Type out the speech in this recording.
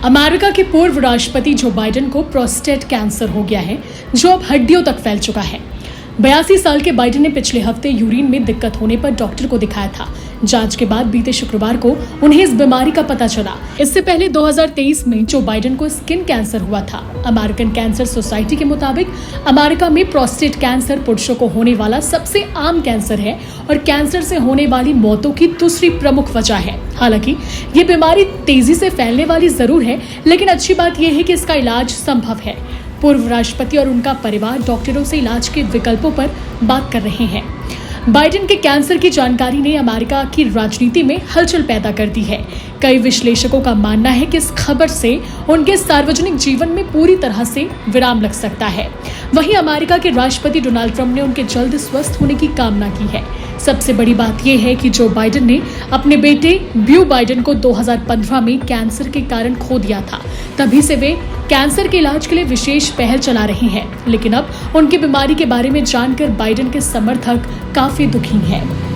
America के पूर्व राष्ट्रपति जो बाइडेन को प्रोस्टेट कैंसर हो गया है, जो अब हड्डियों तक फैल चुका है। 82 साल के बाइडेन ने पिछले हफ्ते यूरिन में दिक्कत होने पर डॉक्टर को दिखाया था। जांच के बाद बीते शुक्रवार को उन्हें इस बीमारी का पता चला। इससे पहले 2023 में जो बाइडेन को स्किन कैंसर हुआ था। अमेरिकन कैंसर सोसाइटी के मुताबिक अमेरिका में प्रोस्टेट कैंसर पुरुषों को होने वाला सबसे आम कैंसर है और कैंसर से होने वाली मौतों की दूसरी प्रमुख वजह है। हालांकि ये बीमारी तेजी से फैलने वाली जरूर है, लेकिन अच्छी बात यह है कि इसका इलाज संभव है। पूर्व राष्ट्रपति और उनका परिवार डॉक्टरों से इलाज के विकल्पों पर बात कर रहे हैं। बाइडेन के कैंसर की जानकारी ने अमेरिका की राजनीति में हलचल पैदा कर दी है। कई विश्लेषकों का मानना है कि इस खबर से उनके सार्वजनिक जीवन में पूरी तरह से विराम लग सकता है। वहीं अमेरिका के राष्ट्रपति डोनाल्ड ट्रंप ने उनके जल्द स्वस्थ होने की कामना की है। सबसे बड़ी बात यह है कि जो बाइडेन ने अपने बेटे ब्यू बाइडेन को 2015 में कैंसर के कारण खो दिया था। तभी से वे कैंसर के इलाज के लिए विशेष पहल चला रहे हैं, लेकिन अब उनकी बीमारी के बारे में जानकर बाइडेन के समर्थक काफी दुखी हैं।